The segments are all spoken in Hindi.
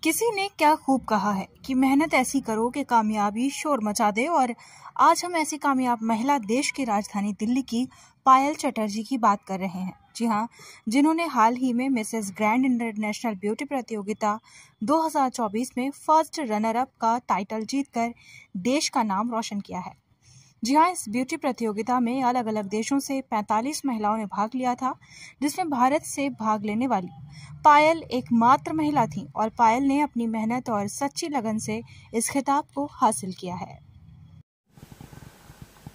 किसी ने क्या खूब कहा है कि मेहनत ऐसी करो कि कामयाबी शोर मचा दे। और आज हम ऐसी कामयाब महिला देश की राजधानी दिल्ली की पायल चटर्जी की बात कर रहे हैं। जी हाँ, जिन्होंने हाल ही में मिसेस ग्रैंड इंटरनेशनल ब्यूटी प्रतियोगिता 2024 में फर्स्ट रनर अप का टाइटल जीतकर देश का नाम रोशन किया है। जी हाँ, इस ब्यूटी प्रतियोगिता में अलग अलग देशों से 45 महिलाओं ने भाग लिया था, जिसमें भारत से भाग लेने वाली पायल एकमात्र महिला थी। और पायल ने अपनी मेहनत और सच्ची लगन से इस खिताब को हासिल किया है।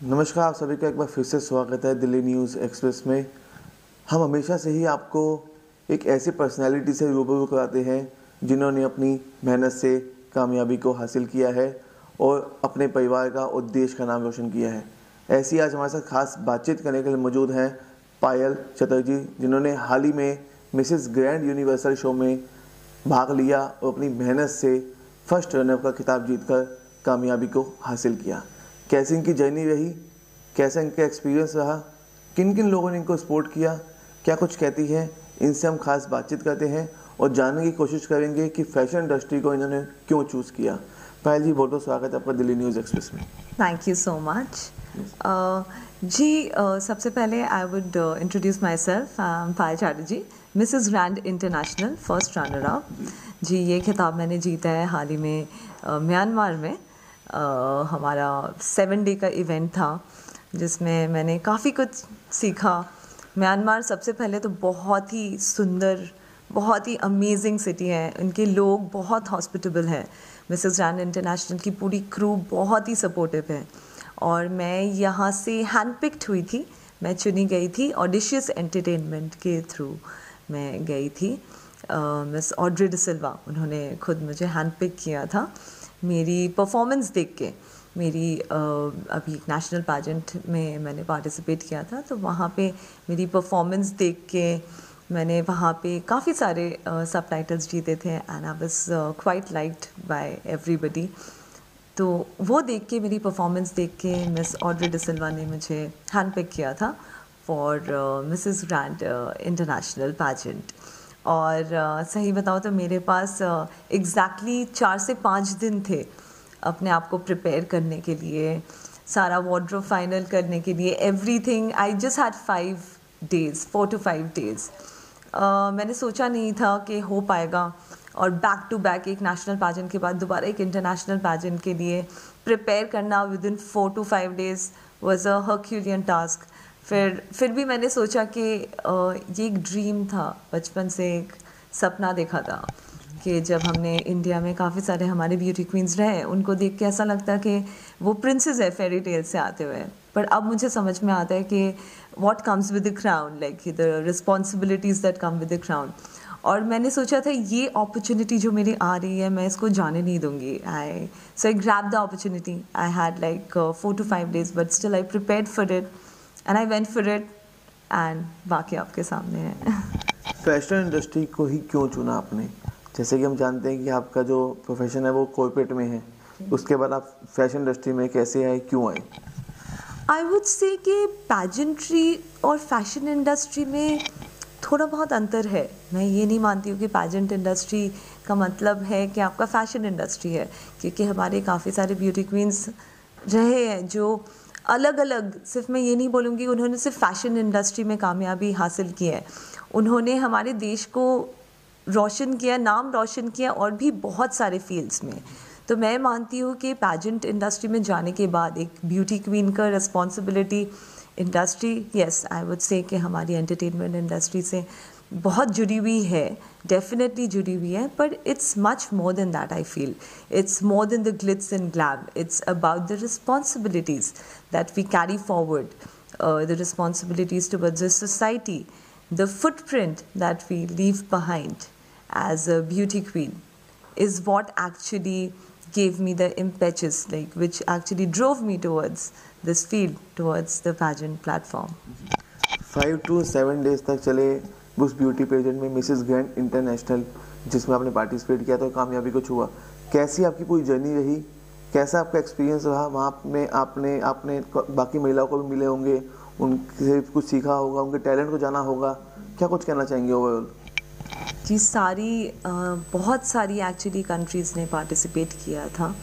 नमस्कार, आप सभी का एक बार फिर से स्वागत है दिल्ली न्यूज़ एक्सप्रेस में। हम हमेशा से ही आपको एक ऐसी पर्सनैलिटी से रूबरू कराते हैं जिन्होंने अपनी मेहनत से कामयाबी को हासिल किया है और अपने परिवार का और देश का नाम रोशन किया है। ऐसी आज हमारे साथ खास बातचीत करने के लिए मौजूद हैं पायल चटर्जी, जिन्होंने हाल ही में मिसेस ग्रैंड यूनिवर्सल शो में भाग लिया और अपनी मेहनत से फर्स्ट रनर का खिताब जीतकर कामयाबी को हासिल किया। कैसी इनकी जर्नी रही, कैसा इनका एक्सपीरियंस रहा, किन किन लोगों ने इनको सपोर्ट किया, क्या कुछ कहती हैं, इनसे हम खास बातचीत करते हैं और जानने की कोशिश करेंगे कि फैशन इंडस्ट्री को इन्होंने क्यों चूज़ किया। पायल जी, बहुत बहुत स्वागत है आपका दिल्ली न्यूज़ एक्सप्रेस में। थैंक यू सो मच सबसे पहले I would introduce myself. Payal Chatterjee, Mrs grand international first runner up. जी, ये खिताब मैंने जीता है हाल ही में म्यांमार में। हमारा 7 डे का इवेंट था जिसमें मैंने काफ़ी कुछ सीखा। म्यांमार सबसे पहले तो बहुत ही सुंदर, बहुत ही अमेजिंग सिटी है। उनके लोग बहुत हॉस्पिटेबल हैं। मिसेस ग्रैंड इंटरनेशनल की पूरी क्रू बहुत ही सपोर्टिव है। और मैं यहाँ से हैंड पिक्ड हुई थी, मैं चुनी गई थी ऑडिशियस एंटरटेनमेंट के थ्रू मैं गई थी। मिस ऑड्रे डिसिल्वा, उन्होंने खुद मुझे हैंड पिक किया था मेरी परफॉर्मेंस देख के। मेरी अभी एक नेशनल पैजेंट में मैंने पार्टिसिपेट किया था, तो वहाँ पे मेरी परफॉर्मेंस देख के मैंने वहाँ पे काफ़ी सारे सबटाइटल्स जीते थे and I was quite liked by everybody. तो वो देख के, मेरी परफॉर्मेंस देख के मिस ऑड्रे डिसिल्वा ने मुझे हैंड पिक किया था for Mrs grand international pageant. और सही बताओ तो मेरे पास एग्जैक्टली 4 से 5 दिन थे अपने आप को प्रिपेयर करने के लिए, सारा वार्डरोब फाइनल करने के लिए, everything. I just had 4 to 5 days. मैंने सोचा नहीं था कि हो पाएगा। और बैक टू बैक एक नेशनल पैजेंट के बाद दोबारा एक इंटरनेशनल पैजेंट के लिए प्रिपेयर करना within 4 to 5 days was a Herculean task. फिर भी मैंने सोचा कि ये एक ड्रीम था, बचपन से एक सपना देखा था कि जब हमने इंडिया में काफ़ी सारे हमारे ब्यूटी क्वींस रहे, उनको देख के ऐसा लगता है कि वो प्रिंसेस है फेरी टेल से आते हुए। पर अब मुझे समझ में आता है कि what comes with the crown, like the responsibilities that come with the crown. और मैंने सोचा था ये अपॉर्चुनिटी जो मेरी आ रही है, मैं इसको जाने नहीं दूंगी। So I grab the opportunity. I had like 4 to 5 days, but still I prepared for it and I went for it and बाकी आपके सामने है। फैशन इंडस्ट्री को ही क्यों चुना आपने? जैसे कि हम जानते हैं कि आपका जो प्रोफेशन है वो कॉर्पोरेट में है, उसके बाद आप फैशन इंडस्ट्री में कैसे आए, क्यों आए? आई वुड से कि पैजेंट्री और फैशन इंडस्ट्री में थोड़ा बहुत अंतर है। मैं ये नहीं मानती हूँ कि पैजेंट इंडस्ट्री का मतलब है कि आपका फैशन इंडस्ट्री है, क्योंकि हमारे काफ़ी सारे ब्यूटी क्वींस रहे हैं जो अलग अलग, सिर्फ मैं ये नहीं बोलूँगी उन्होंने सिर्फ फैशन इंडस्ट्री में कामयाबी हासिल की है, उन्होंने हमारे देश को रोशन किया, नाम रोशन किया और भी बहुत सारे फील्ड्स में। तो मैं मानती हूँ कि पैजेंट इंडस्ट्री में जाने के बाद एक ब्यूटी क्वीन का responsibility industry, yes I would say कि हमारी एंटरटेनमेंट इंडस्ट्री से बहुत जुड़ी हुई है, डेफिनेटली जुड़ी हुई है। पर it's much more than that. I feel it's more than the glitz and glam. It's about the responsibilities that we carry forward, the responsibilities towards the society, the footprint that we leave behind as a beauty queen is what actually gave me the impetus, like which actually drove me towards this field, towards the pageant platform. 5 to 7 days तक चले उस ब्यूटी पेजेंट में मिसेस ग्रैंड इंटरनेशनल, जिसमें आपने पार्टिसिपेट किया तो कामयाबी को छुआ। कैसी आपकी पूरी जर्नी रही, कैसा आपका एक्सपीरियंस रहा वहाँ में? आपने बाकी महिलाओं को भी मिले होंगे, उनसे कुछ सीखा होगा, उनके टैलेंट को जाना होगा, क्या कुछ कहना चाहेंगे ओवरऑल? जी बहुत सारी एक्चुअली कंट्रीज़ ने पार्टिसिपेट किया था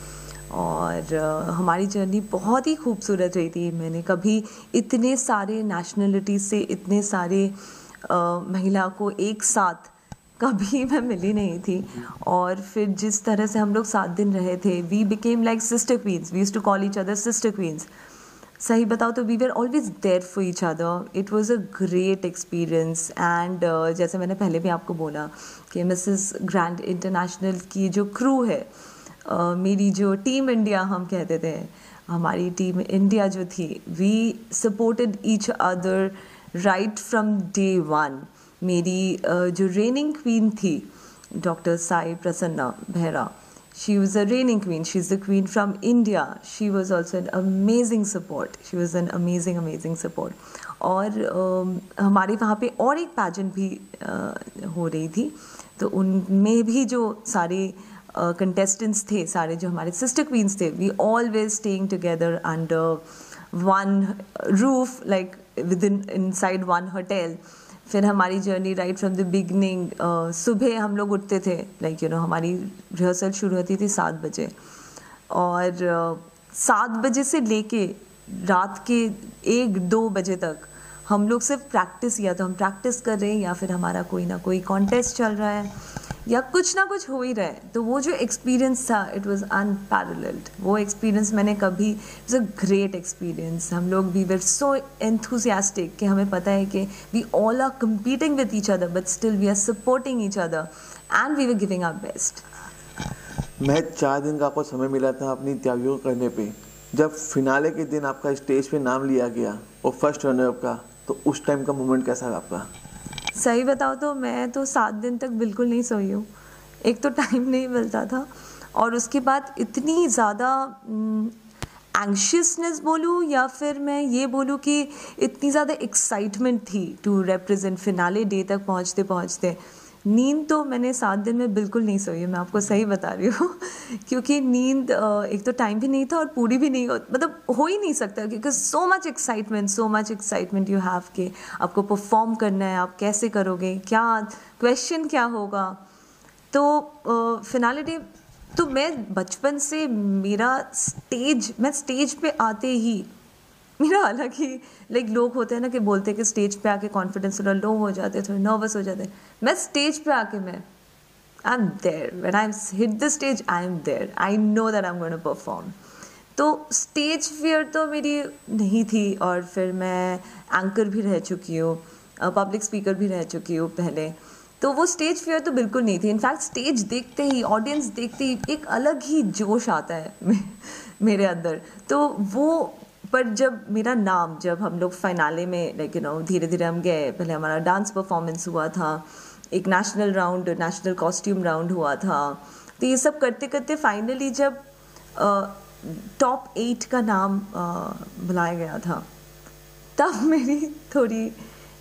और हमारी जर्नी बहुत ही खूबसूरत रही थी। मैंने कभी इतने सारे नेशनलिटी से इतने सारे महिला को एक साथ कभी मैं मिली नहीं थी। और फिर जिस तरह से हम लोग 7 दिन रहे थे, we became like sister queens, we used to call each other sister queens. सही बताओ तो we were always there for each other. It was a great experience. And जैसे मैंने पहले भी आपको बोला कि मिसेस ग्रैंड इंटरनेशनल की जो क्रू है, मेरी जो टीम इंडिया हम कहते थे, हमारी टीम इंडिया जो थी, we supported each other right from day 1। मेरी जो रेनिंग क्वीन थी doctor Sai Prasanna Behera, she was a reigning queen, she's the queen from India, she was also an amazing support, she was an amazing support। और हमारे वहाँ पे और एक पैजेंट भी हो रही थी, तो उनमें भी जो सारे कंटेस्टेंट्स थे, सारे जो हमारे सिस्टर क्वींस थे, we always staying together under one roof, like inside one hotel. फिर हमारी journey right from the beginning, सुबह हम लोग उठते थे, लाइक हमारी रिहर्सल शुरू होती थी 7 बजे, और 7 बजे से लेके रात के 1-2 बजे तक हम लोग सिर्फ प्रैक्टिस, या तो हम प्रैक्टिस कर रहे हैं या फिर हमारा कोई ना कोई कॉन्टेस्ट चल रहा है या कुछ ना कुछ हो ही रहा है। तो वो जो एक्सपीरियंस था, इट वाज अनपैरेलल्ड। वो एक्सपीरियंस मैंने कभी, इट्स अ ग्रेट एक्सपीरियंस। हम लोग वी वर सो एंथुसियास्टिक कि हमें पता है कि we all are competing with each other, but still we are supporting each other and we were giving our best. मैं 4 दिन का आपको समय मिला था अपनी तैयारियों करने पे। जब फिनाले के दिन आपका स्टेज पे नाम लिया गया और फर्स्ट रनर-अप का, तो उस टाइम का मोमेंट कैसा था आपका? सही बताओ तो मैं तो 7 दिन तक बिल्कुल नहीं सोई हूँ। एक तो टाइम नहीं मिलता था, और उसके बाद इतनी ज़्यादा एंग्शियसनेस बोलूँ या फिर मैं ये बोलूँ कि इतनी ज़्यादा एक्साइटमेंट थी टू रिप्रेजेंट फिनाले डे तक पहुँचते पहुँचते। नींद तो मैंने 7 दिन में बिल्कुल नहीं सोई है, मैं आपको सही बता रही हूँ क्योंकि नींद एक तो टाइम भी नहीं था और पूरी भी नहीं मतलब हो ही नहीं सकता, क्योंकि so much excitement you have कि आपको परफॉर्म करना है, आप कैसे करोगे, क्या क्वेश्चन क्या होगा। तो फिनाले डे तो मैं बचपन से मैं स्टेज पे आते ही मेरा अलग ही, लाइक लोग होते हैं ना कि बोलते हैं कि स्टेज पे आके कॉन्फिडेंस थोड़ा लो हो जाते हैं, थोड़ा नर्वस हो जाते हैं। मैं स्टेज पे आके I am there, when I hit the stage I am there, I know that I am going to perform. तो स्टेज फियर तो मेरी नहीं थी, और फिर मैं एंकर भी रह चुकी हूँ, पब्लिक स्पीकर भी रह चुकी हूँ पहले, तो वो स्टेज फियर तो बिल्कुल नहीं थी। इनफैक्ट स्टेज देखते ही, ऑडियंस देखते ही एक अलग ही जोश आता है मेरे अंदर। तो वो, पर जब हम लोग फाइनाले में लाइक धीरे धीरे हम गए, पहले हमारा डांस परफॉर्मेंस हुआ था, एक नेशनल कॉस्ट्यूम राउंड हुआ था। तो ये सब करते करते फाइनली जब टॉप 8 का नाम बुलाया गया था, तब मेरी थोड़ी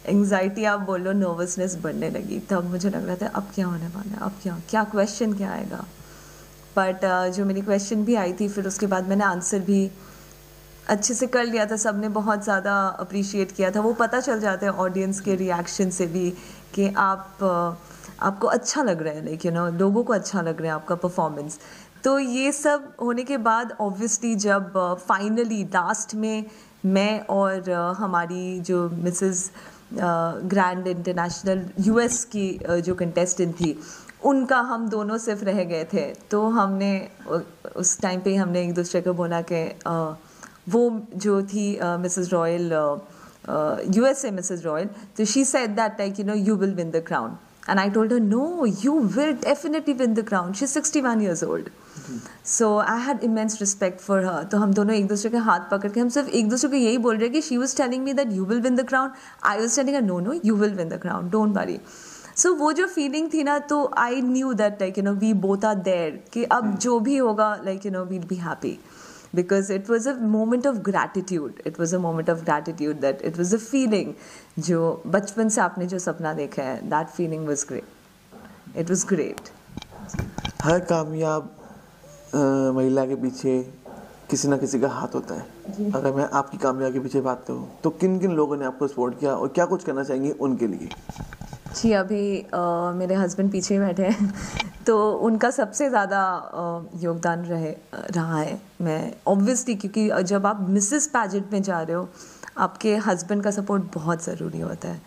एंग्जाइटी, आप बोलो नर्वसनेस बढ़ने लगी। तब मुझे लग रहा था अब क्या होने वाला है, अब क्या क्वेश्चन क्या आएगा। बट जो मेरी क्वेश्चन भी आई थी, फिर उसके बाद मैंने आंसर भी अच्छे से कर लिया था। सबने बहुत ज़्यादा अप्रिशिएट किया था। वो पता चल जाता है ऑडियंस के रिएक्शन से भी कि आपको अच्छा लग रहा है, लाइक लोगों को अच्छा लग रहा है आपका परफॉर्मेंस। तो ये सब होने के बाद ऑब्वियसली जब फाइनली लास्ट में मैं और हमारी जो मिसेस ग्रैंड इंटरनेशनल US की जो कंटेस्टेंट थी, उनका हम दोनों सिर्फ रह गए थे। तो हमने उस टाइम पे हमने एक दूसरे को बोला कि वो जो थी Mrs Royal, USA Mrs Royal, तो she said that like you will win the crown, and I told her no, you will definitely win the crown, she's 61 years old। So I had immense respect for her। तो हम दोनों एक दूसरे के हाथ पकड़ के हम सिर्फ एक दूसरे को यही बोल रहे कि she was telling me that you will win the crown, I was telling her no, you will win the crown, don't worry। So वो जो फीलिंग थी ना, तो I knew that like we both are there कि अब जो भी होगा like we'll be happy, because it was a moment of gratitude, that it was a feeling जो बचपन से आपने जो सपना देखा है, that feeling was great। हर कामयाब महिला के पीछे किसी ना किसी का हाथ होता है। अगर मैं आपकी कामयाबी के पीछे बात करूँ तो किन किन लोगों ने आपको सपोर्ट किया और क्या कुछ करना चाहेंगे उनके लिए? जी अभी मेरे हस्बैंड पीछे बैठे हैं तो उनका सबसे ज़्यादा योगदान रहा है। मैं ऑब्वियसली, क्योंकि जब आप मिसेस पैजेंट में जा रहे हो आपके हस्बैंड का सपोर्ट बहुत ज़रूरी होता है,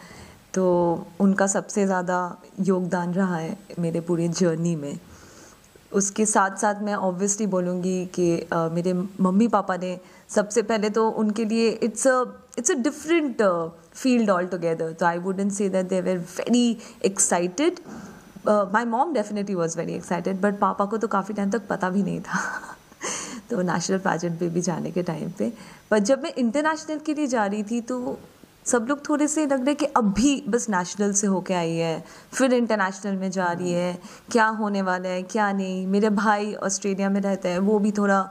तो उनका सबसे ज़्यादा योगदान रहा है मेरे पूरे जर्नी में। उसके साथ साथ मैं ऑब्वियसली बोलूँगी कि मेरे मम्मी पापा ने सबसे पहले तो उनके लिए it's a different field altogether, तो I wouldn't say that they were very excited. My mom definitely was very excited, but पापा को तो काफ़ी टाइम तक पता भी नहीं था तो नेशनल पैजेंट पे भी जाने के टाइम पे। पर जब मैं इंटरनेशनल के लिए जा रही थी तो सब लोग थोड़े से लग रहे कि अब भी बस नेशनल से होके आई है, फिर इंटरनेशनल में जा रही है, क्या होने वाला है क्या नहीं। मेरे भाई ऑस्ट्रेलिया में रहते हैं, वो भी थोड़ा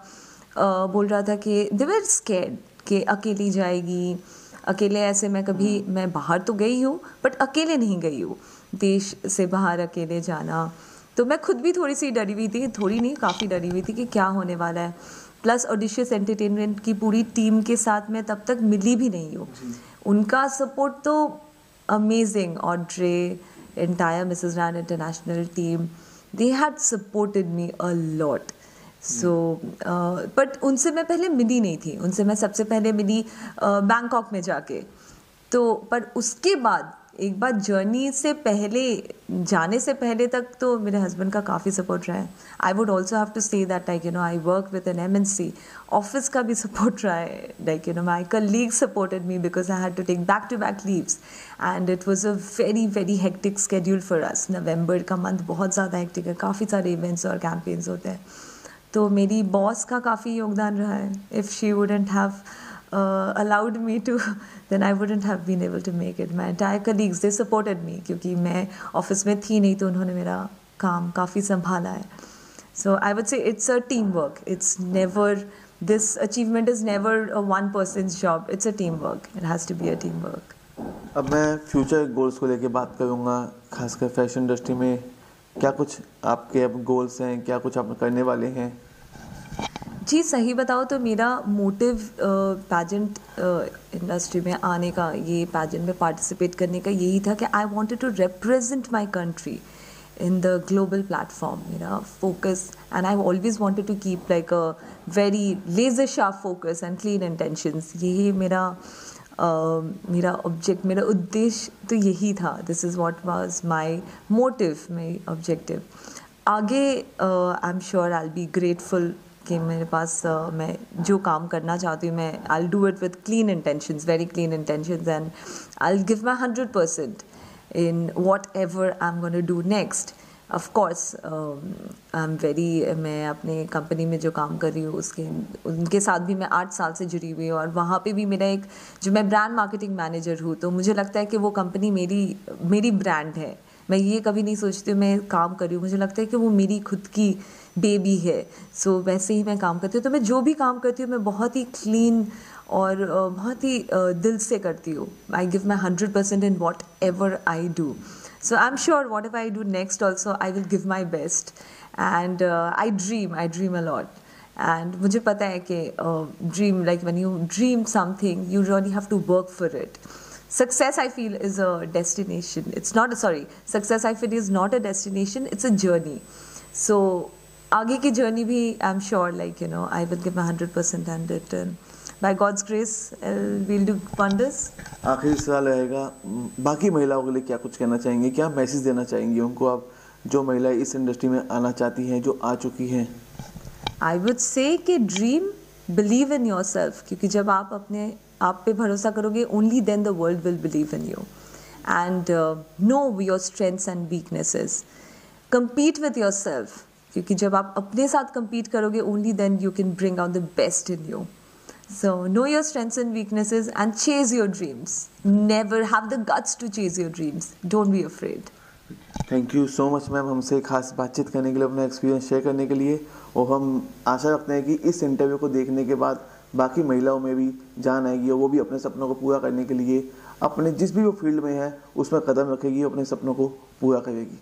बोल रहा था कि दे वर स्कैर्ड कि अकेली जाएगी, अकेले ऐसे मैं बाहर तो गई हूँ बट अकेले नहीं गई हूँ, देश से बाहर अकेले जाना। तो मैं खुद भी थोड़ी सी डरी हुई थी, थोड़ी नहीं काफ़ी डरी हुई थी कि क्या होने वाला है। प्लस ऑडिशियस एंटरटेनमेंट की पूरी टीम के साथ मैं तब तक मिली भी नहीं हूँ। उनका सपोर्ट तो amazing, Audrey, entire Mrs Rand International team, they had supported me a lot. So but उनसे मैं पहले मिली नहीं थी, उनसे मैं सबसे पहले मिली बैंकॉक में जाके। तो पर उसके बाद एक बार जर्नी से पहले, जाने से पहले तक तो मेरे हस्बैंड का काफ़ी सपोर्ट रहा है। I would also have to say that like I work with an MNC, office का भी सपोर्ट रहा है। Like my colleague supported me because I had to take back to back leaves and it was a very very hectic schedule for us. November का मंथ बहुत ज़्यादा हेक्टिक है, काफ़ी सारे इवेंट्स और कैंपेन्स होते हैं। तो मेरी बॉस का काफ़ी योगदान रहा है। If she wouldn't have allowed me to, then I wouldn't have been able to make it. My entire colleagues, they supported me क्योंकि मैं ऑफिस में थी नहीं, तो उन्होंने मेरा काम काफ़ी संभाला है। So I would say it's a teamwork. It's never, this achievement is never a one person's job. It's a teamwork. It has to be a teamwork. अब मैं फ्यूचर गोल्स को लेके बात करूँगा, खासकर फैशन इंडस्ट्री में क्या कुछ आपके अब गोल्स हैं, क्या कुछ आप करने वाले हैं? जी सही बताओ तो मेरा मोटिव पैजेंट इंडस्ट्री में आने का, ये पैजेंट में पार्टिसिपेट करने का यही था कि I wanted to represent my country in the global platform. मेरा focus, and I always wanted to keep like a very laser sharp focus and clean intentions. यही मेरा ऑब्जेक्ट, मेरा उद्देश्य तो यही था। This is what was my motive, my objective. आगे I am sure I will be grateful कि मेरे पास मैं जो काम करना चाहती हूँ, मैं I will do it with clean intentions, very clean intentions, and I will give my 100% in whatever I am gonna do next. Of course I am very, मैं अपने कंपनी में जो काम कर रही हूँ उनके साथ भी मैं 8 साल से जुड़ी हुई हूँ, और वहाँ पे भी मेरा एक जो मैं ब्रांड मार्केटिंग मैनेजर हूँ, तो मुझे लगता है कि वो कंपनी मेरी ब्रांड है। मैं ये कभी नहीं सोचती हूँ मैं काम कर रही हूँ, मुझे लगता है कि वो मेरी खुद की बेबी है। सो वैसे ही मैं काम करती हूँ। तो मैं जो भी काम करती हूँ मैं बहुत ही क्लीन और बहुत ही दिल से करती हूँ। I give my 100% in whatever I do. So I am sure whatever I do next also I will give my best, and I dream a lot. And मुझे पता है कि dream, like when you dream something you really have to work for it. Success, I feel, is a destination. Success, I feel, is not a destination. It's a journey. So, आगे की journey भी, I'm sure, like, I will give my 100% and it, by God's grace, we'll do wonders. आखिरी सवाल रहेगा, बाकी महिलाओं के लिए क्या कुछ कहना चाहेंगे, क्या मैसेज देना चाहेंगे उनको आप, जो महिलाएं इस इंडस्ट्री में आना चाहती हैं, जो आ चुकी हैं? I would say कि dream, believe in yourself, क्योंकि जब आप पे भरोसा करोगे, only then the world will believe in you. And know your strengths and weaknesses. Compete with yourself, क्योंकि जब आप अपने साथ compete करोगे, only then you can bring out the best in you. So know your strengths and weaknesses and chase your dreams. Never have the guts to chase your dreams. Don't be afraid. Thank you so much ma'am, हमसे खास बातचीत करने के लिए, अपना एक्सपीरियंस शेयर करने के लिए। और हम आशा रखते हैं कि इस इंटरव्यू को देखने के बाद बाकी महिलाओं में भी जान आएगी और वो भी अपने सपनों को पूरा करने के लिए अपने जिस भी वो फील्ड में है उसमें कदम रखेगी, अपने सपनों को पूरा करेगी।